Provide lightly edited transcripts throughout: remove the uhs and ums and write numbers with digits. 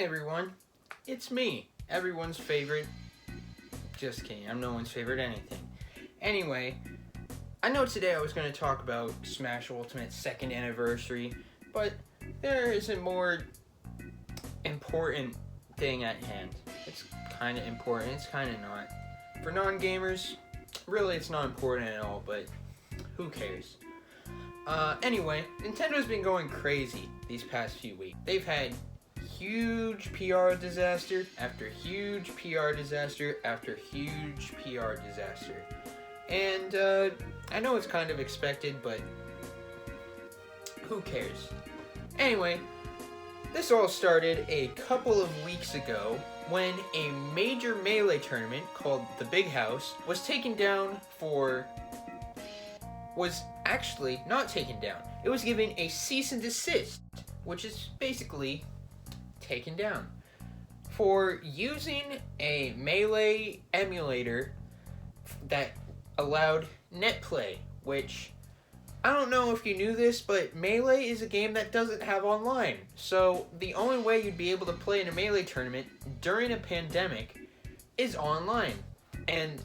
Hey everyone, it's me, everyone's favorite. Just kidding, I'm no one's favorite anything. Anyway, I know today I was going to talk about Smash Ultimate's 2nd anniversary, but there is a more important thing at hand. It's kind of important, it's kind of not. For non-gamers, really it's not important at all, but who cares? Anyway, Nintendo's been going crazy these past few weeks. They've had huge PR disaster after huge PR disaster after huge PR disaster. And I know it's kind of expected, but who cares? Anyway, this all started a couple of weeks ago when a major Melee tournament called the Big House was taken down was actually not taken down. It was given a cease and desist, which is basically taken down, for using a Melee emulator that allowed net play, which I don't know if you knew this, but Melee is a game that doesn't have online. So the only way you'd be able to play in a Melee tournament during a pandemic is online. And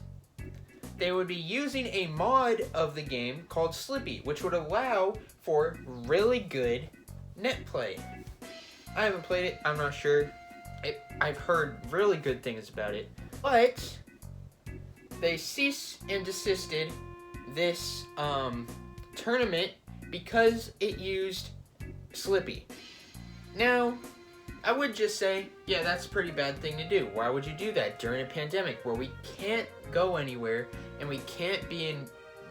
they would be using a mod of the game called Slippy, which would allow for really good net play. I haven't played it, I'm not sure. I've heard really good things about it. But they ceased and desisted this tournament because it used Slippy. Now, I would just say, yeah, that's a pretty bad thing to do. Why would you do that during a pandemic where we can't go anywhere and we can't be in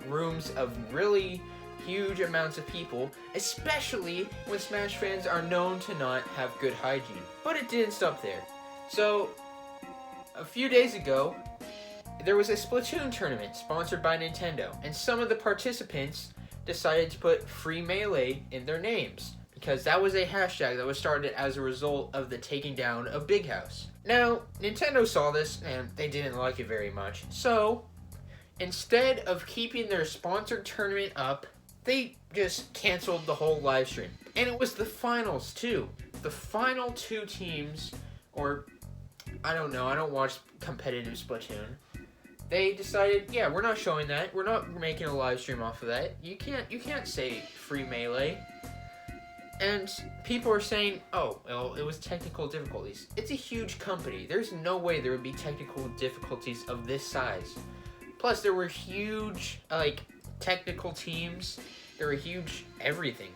rooms of really huge amounts of people, especially when Smash fans are known to not have good hygiene? But it didn't stop there. So, a few days ago, there was a Splatoon tournament sponsored by Nintendo, and some of the participants decided to put free Melee in their names, because that was a hashtag that was started as a result of the taking down of Big House. Now, Nintendo saw this, and they didn't like it very much, so instead of keeping their sponsored tournament up, they just canceled the whole live stream. And it was the finals, too. The final two teams, or I don't know, I don't watch competitive Splatoon. They decided, yeah, we're not showing that. We're not making a live stream off of that. You can't say free Melee. And people are saying, oh, well, it was technical difficulties. It's a huge company. There's no way there would be technical difficulties of this size. Plus, there were huge, technical teams. There were huge everything.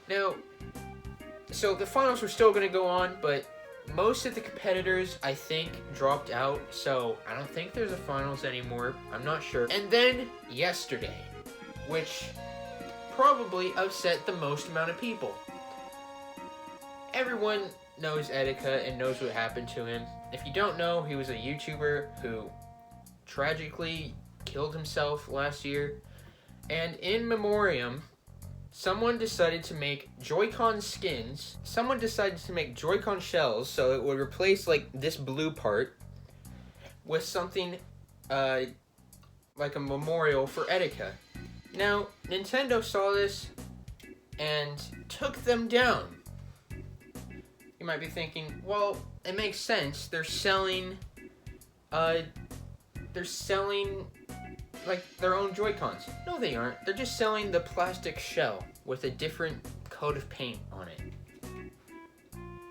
Now, so the finals were still going to go on, but most of the competitors, I think, dropped out. So I don't think there's a finals anymore. I'm not sure. And then yesterday, which probably upset the most amount of people. Everyone knows Etika and knows what happened to him. If you don't know, he was a YouTuber who tragically killed himself last year. And in memoriam, someone decided to make Joy-Con skins. Someone decided to make Joy-Con shells so it would replace this blue part with something like a memorial for Etika. Now, Nintendo saw this and took them down. You might be thinking, well, it makes sense. They're selling their own Joy-Cons. No, they aren't. They're just selling the plastic shell with a different coat of paint on it.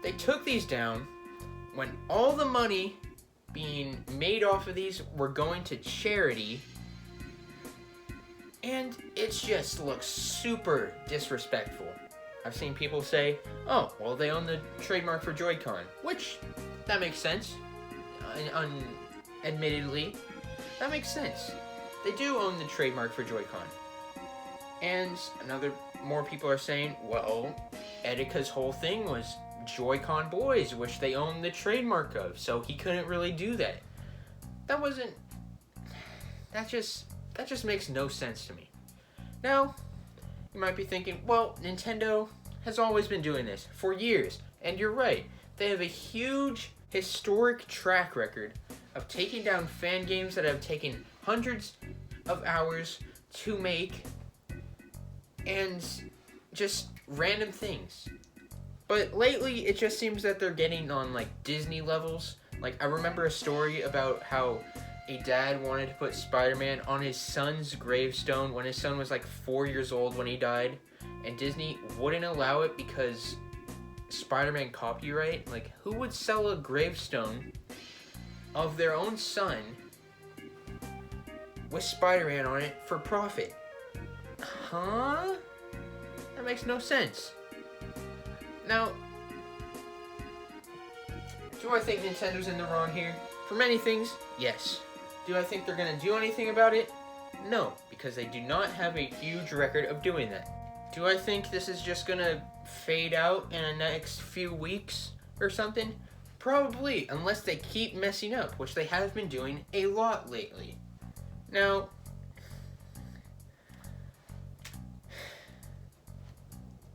They took these down when all the money being made off of these were going to charity, and it just looks super disrespectful. I've seen people say, oh, well, they own the trademark for Joy-Con, which, that makes sense. Admittedly, that makes sense. They do own the trademark for Joy-Con. And more people are saying, well, Etika's whole thing was Joy-Con Boys, which they own the trademark of, so he couldn't really do that. That just makes no sense to me. Now, you might be thinking, well, Nintendo has always been doing this for years, and you're right. They have a huge historic track record of taking down fan games that have taken hundreds of hours to make, and just random things. But lately, it just seems that they're getting on, like, Disney levels. Like, I remember a story about how a dad wanted to put Spider-Man on his son's gravestone when his son was, like, 4 years old when he died. And Disney wouldn't allow it because Spider-Man copyright. Like, who would sell a gravestone of their own son with Spider-Man on it for profit? Huh? That makes no sense. Now, do I think Nintendo's in the wrong here? For many things, yes. Do I think they're gonna do anything about it? No, because they do not have a huge record of doing that. Do I think this is just gonna fade out in the next few weeks or something? Probably, unless they keep messing up, which they have been doing a lot lately. Now,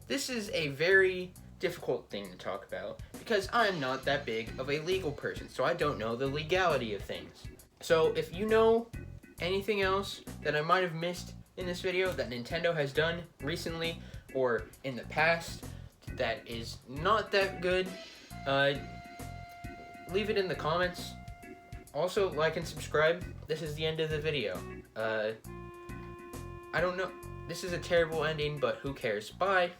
this is a very difficult thing to talk about because I'm not that big of a legal person, so I don't know the legality of things. So if you know anything else that I might have missed in this video that Nintendo has done recently or in the past that is not that good, leave it in the comments. Also, like and subscribe. This is the end of the video. I don't know. This is a terrible ending, but who cares? Bye.